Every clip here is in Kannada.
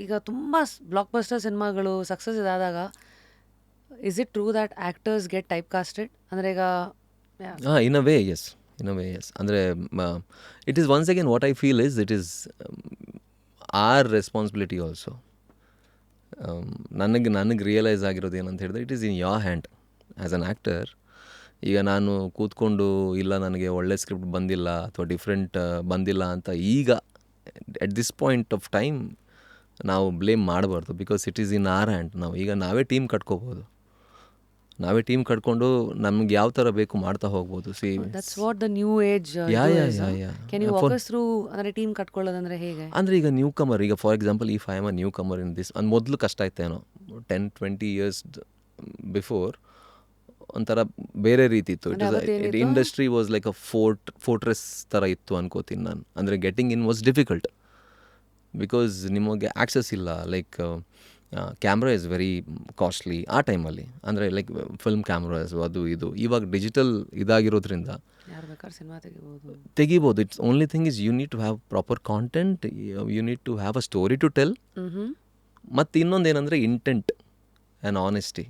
ಈಗ ತುಂಬ ಬ್ಲಾಕ್ ಬಸ್ಟರ್ ಸಿನಿಮಾಗಳು ಸಕ್ಸಸ್ ಇದಾದಾಗ is it true that actors get type casted? ಅಂದರೆ ಈಗ ಇನ್ ಅ ವೇ ಎಸ್, ಅಂದರೆ it is once again what I feel is it is our responsibility also. ನನಗೆ ರಿಯಲೈಸ್ ಆಗಿರೋದು ಏನಂತ ಹೇಳಿದ್ರೆ, it is in your hand as an actor. ಈಗ ನಾನು ಕೂತ್ಕೊಂಡು ಇಲ್ಲ ನನಗೆ ಒಳ್ಳೆ ಸ್ಕ್ರಿಪ್ಟ್ ಬಂದಿಲ್ಲ ಅಥವಾ ಡಿಫ್ರೆಂಟ್ ಬಂದಿಲ್ಲ ಅಂತ ಈಗ at this point of time ನಾವು ಬ್ಲೇಮ್ ಮಾಡಬಾರ್ದು. Because it is in our hand. ನಾವೇ ಟೀಮ್ ಕಟ್ಕೋಬೋದು, ನಾವೇ ಟೀಮ್ ಕಟ್ಕೊಂಡು ನಮ್ಗೆ ಯಾವ ಥರ ಬೇಕು ಮಾಡ್ತಾ ಹೋಗ್ಬೋದು. See that's what the new age. Can you walk us through ಅಂದರೆ ಟೀಮ್ ಕಟ್ಕೊಳ್ಳೋದಂದ್ರೆ ಹೇಗೆ? ಅಂದರೆ ಈಗ ನ್ಯೂ ಕಮರ್, ಈಗ for example if I am a newcomer in this, ಮೊದಲು ಕಷ್ಟ ಇತ್ತೇನೋ 10-20 years ಬಿಫೋರ್ ಒಂಥರ ಬೇರೆ ರೀತಿ ಇತ್ತು. Industry was like a fortress ಥರ ಇತ್ತು ಅನ್ಕೋತೀನಿ ನಾನು. ಅಂದರೆ getting in was difficult because ನಿಮಗೆ ಆ್ಯಕ್ಸಸ್ ಇಲ್ಲ. Like camera is very costly ಆ ಟೈಮಲ್ಲಿ. ಅಂದರೆ ಲೈಕ್ ಫಿಲ್ಮ್ ಕ್ಯಾಮ್ರಾಸ್ ಅದು ಇದು. ಇವಾಗ ಡಿಜಿಟಲ್ ಇದಾಗಿರೋದ್ರಿಂದ ಯಾರು ಬೇಕಾದ್ರೆ ಸಿನಿಮಾ ತೆಗಿಬೋದು. It's only thing is you need to have proper content, you need to have a story to tell. ಮತ್ತು ಇನ್ನೊಂದು ಏನಂದರೆ intent and honesty.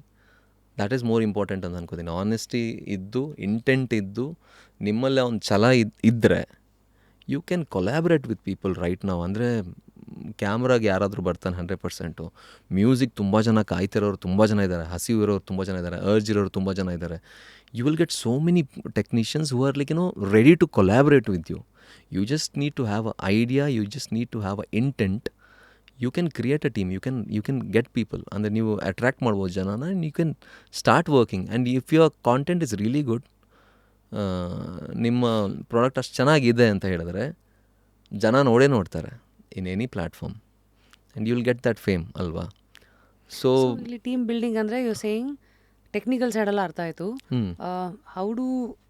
That is more important ಅಂತ ಅನ್ಕೋತೀನಿ. ಆನೆಸ್ಟಿ ಇದ್ದು, ಇಂಟೆಂಟ್ ಇದ್ದು, ನಿಮ್ಮಲ್ಲಿ ಒಂದು ಛಲ ಇದ್ದರೆ you can collaborate with people right ನಾವು. ಅಂದರೆ ಕ್ಯಾಮ್ರಾಗೆ ಯಾರಾದರೂ ಬರ್ತಾನೆ 100%. ಮ್ಯೂಸಿಕ್ ತುಂಬ ಜನ ಕಾಯ್ತಿರೋರು ತುಂಬ ಜನ ಇದ್ದಾರೆ, ಹಸಿವು ಇರೋರು ತುಂಬ ಜನ ಇದ್ದಾರೆ, ಅರ್ಜ್ ಇರೋರು ತುಂಬ ಜನ ಇದ್ದಾರೆ. You will get so many technicians who are like ready to collaborate with you. You just need to have a idea, you just need to have a intent. You can create a team, you can get people. ಅಂದರೆ ನೀವು ಅಟ್ರ್ಯಾಕ್ಟ್ ಮಾಡ್ಬೋದು ಜನನ, and you can start working. And if your content is really good, ನಿಮ್ಮ ಪ್ರಾಡಕ್ಟ್ ಅಷ್ಟು ಚೆನ್ನಾಗಿದೆ ಅಂತ ಹೇಳಿದ್ರೆ ಜನ ನೋಡ್ತಾರೆ in any platform, and you will get that fame ಅಲ್ವಾ. ಸೊ ಇಲ್ಲಿ ಟೀಮ್ ಬಿಲ್ಡಿಂಗ್ ಅಂದರೆ ಯು ಸೇಯಿಂಗ್ ಟೆಕ್ನಿಕಲ್ ಸೈಡೆಲ್ಲ ಅರ್ಥ ಆಯಿತು. How do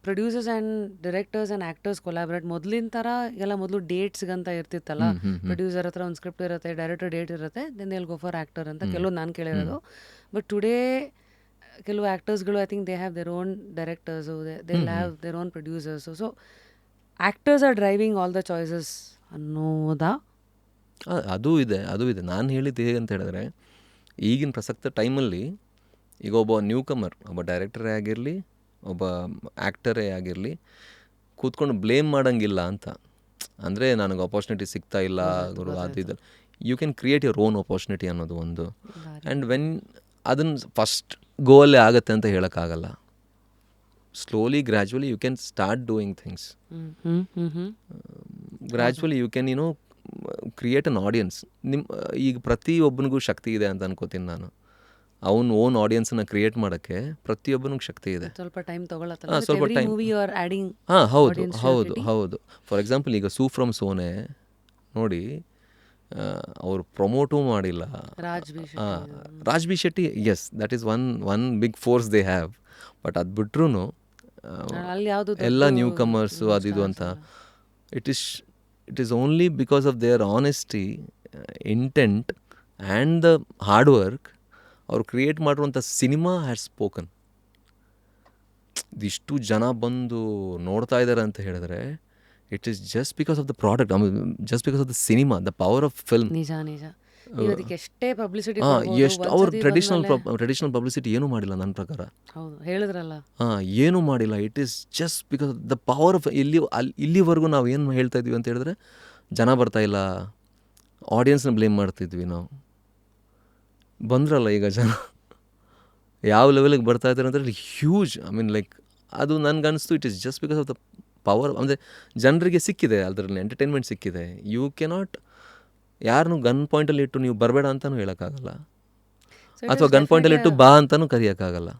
producers and directors and actors collaborate? ಮೊದಲಿನ ಥರ ಎಲ್ಲ ಮೊದಲು ಡೇಟ್ಸ್ಗಂತ ಇರ್ತಿತ್ತಲ್ಲ, ಪ್ರೊಡ್ಯೂಸರ್ ಹತ್ರ ಒಂದು ಸ್ಕ್ರಿಪ್ಟ್ ಇರುತ್ತೆ, ಡೈರೆಕ್ಟರ್ ಡೇಟ್ ಇರುತ್ತೆ, ದೆನ್ ಎಲ್ ಗೋ ಫಾರ್ ಆ್ಯಕ್ಟರ್ ಅಂತ ಕೆಲವೊಂದು ನಾನು ಕೇಳಿರೋದು. ಬಟ್ ಟುಡೇ ಕೆಲವು ಆ್ಯಕ್ಟರ್ಸ್ಗಳು I think they have their own directors, they have their own producers. So actors are driving all the choices ಅನ್ನೋದಾ? ಅದು ಇದೆ. ನಾನು ಹೇಳಿದ್ದು ಹೇಗೆ ಅಂತ ಹೇಳಿದ್ರೆ, ಈಗಿನ ಪ್ರಸಕ್ತ ಟೈಮಲ್ಲಿ ಈಗ ಒಬ್ಬ ನ್ಯೂ ಕಮರ್, ಒಬ್ಬ ಡೈರೆಕ್ಟರೇ ಆಗಿರಲಿ, ಒಬ್ಬ ಆ್ಯಕ್ಟರೇ ಆಗಿರಲಿ, ಕೂತ್ಕೊಂಡು ಬ್ಲೇಮ್ ಮಾಡೋಂಗಿಲ್ಲ ಅಂತ. ಅಂದರೆ ನನಗೆ ಆಪರ್ಚುನಿಟಿ ಸಿಗ್ತಾ ಇಲ್ಲ ಗುರು ಅದು ಇದು. You can create your own opportunity ಅನ್ನೋದು ಒಂದು. ಆ್ಯಂಡ್ ವೆನ್ ಅದನ್ನು ಫಸ್ಟ್ ಗೋವಲ್ಲೇ ಆಗುತ್ತೆ ಅಂತ ಹೇಳೋಕ್ಕಾಗಲ್ಲ. Slowly gradually you can start doing things. Gradually you can create an audience. ಈಗ ಪ್ರತಿಯೊಬ್ಬನಿಗೂ ಶಕ್ತಿ ಇದೆ ಅಂತ ಅನ್ಕೋತೀನಿ ನಾನು. ಅವನು ಓನ್ ಆಡಿಯನ್ಸನ್ನ ಕ್ರಿಯೇಟ್ ಮಾಡೋಕ್ಕೆ ಪ್ರತಿಯೊಬ್ಬನಿಗೂ ಶಕ್ತಿ ಇದೆ. ಸ್ವಲ್ಪ ಟೈಮ್ ಸ್ವಲ್ಪ ಟೈಮ್. ಹೌದು. ಫಾರ್ ಎಕ್ಸಾಂಪಲ್ ಈಗ ಸೂ ಫ್ರಮ್ ಸೋನೆ ನೋಡಿ, ಅವರು ಪ್ರಮೋಟೂ ಮಾಡಿಲ್ಲ. Raj B Shetty, yes that is one big force they have. But ಅದು ಬಿಟ್ರೂ ಎಲ್ಲ ನ್ಯೂ ಕಮರ್ಸು ಅದಿದು ಅಂತ, it is only because of their honesty, intent and the hard work. ಅವ್ರು ಕ್ರಿಯೇಟ್ ಮಾಡಿರುವಂಥ ಸಿನಿಮಾ ಹ್ಯಾಸ್ ಸ್ಪೋಕನ್. ಇಷ್ಟು ಜನ ಬಂದು ನೋಡ್ತಾ ಇದ್ದಾರೆ ಅಂತ ಹೇಳಿದ್ರೆ it is just because of the product, just because of the cinema, the power of film. ನಿಜ. ಎಷ್ಟೇ ಪಬ್ಲಿಸಿಟಿ, ಎಷ್ಟು ಅವ್ರು ಟ್ರೆಡಿಷನಲ್ ಪಬ್ಲಿಸಿಟಿ ಏನೂ ಮಾಡಿಲ್ಲ ನನ್ನ ಪ್ರಕಾರ. ಹೇಳಿದ್ರಲ್ಲ, ಏನೂ ಮಾಡಿಲ್ಲ. It is just because the power of ಇಲ್ಲಿವರೆಗೂ ನಾವು ಏನು ಹೇಳ್ತಾ ಇದ್ವಿ ಅಂತ ಹೇಳಿದ್ರೆ, ಜನ ಬರ್ತಾಯಿಲ್ಲ, ಆಡಿಯನ್ಸ್ನ ಬ್ಲೇಮ್ ಮಾಡ್ತಿದ್ವಿ ನಾವು. ಬಂದ್ರಲ್ಲ ಈಗ ಜನ ಯಾವ ಲೆವೆಲಿಗೆ ಬರ್ತಾ ಇದ್ದಾರೆ ಅಂದರೆ ಹ್ಯೂಜ್. ಐ ಮೀನ್ ಲೈಕ್ ಅದು ನನಗನ್ನಿಸ್ತು it is just because of the power. ಅಂದರೆ ಜನರಿಗೆ ಸಿಕ್ಕಿದೆ, ಅದರಲ್ಲಿ ಎಂಟರ್ಟೈನ್ಮೆಂಟ್ ಸಿಕ್ಕಿದೆ. ಯು ಕೆನಾಟ್ ಯಾರನ್ನೂ ಗನ್ ಪಾಯಿಂಟಲ್ಲಿ ಇಟ್ಟು ನೀವು ಬರಬೇಡ ಅಂತಲೂ ಹೇಳೋಕ್ಕಾಗಲ್ಲ, ಅಥವಾ ಗನ್ ಪಾಯಿಂಟಲ್ಲಿ ಇಟ್ಟು ಬಾ ಅಂತಲೂ ಕರೆಯೋಕ್ಕಾಗಲ್ಲ.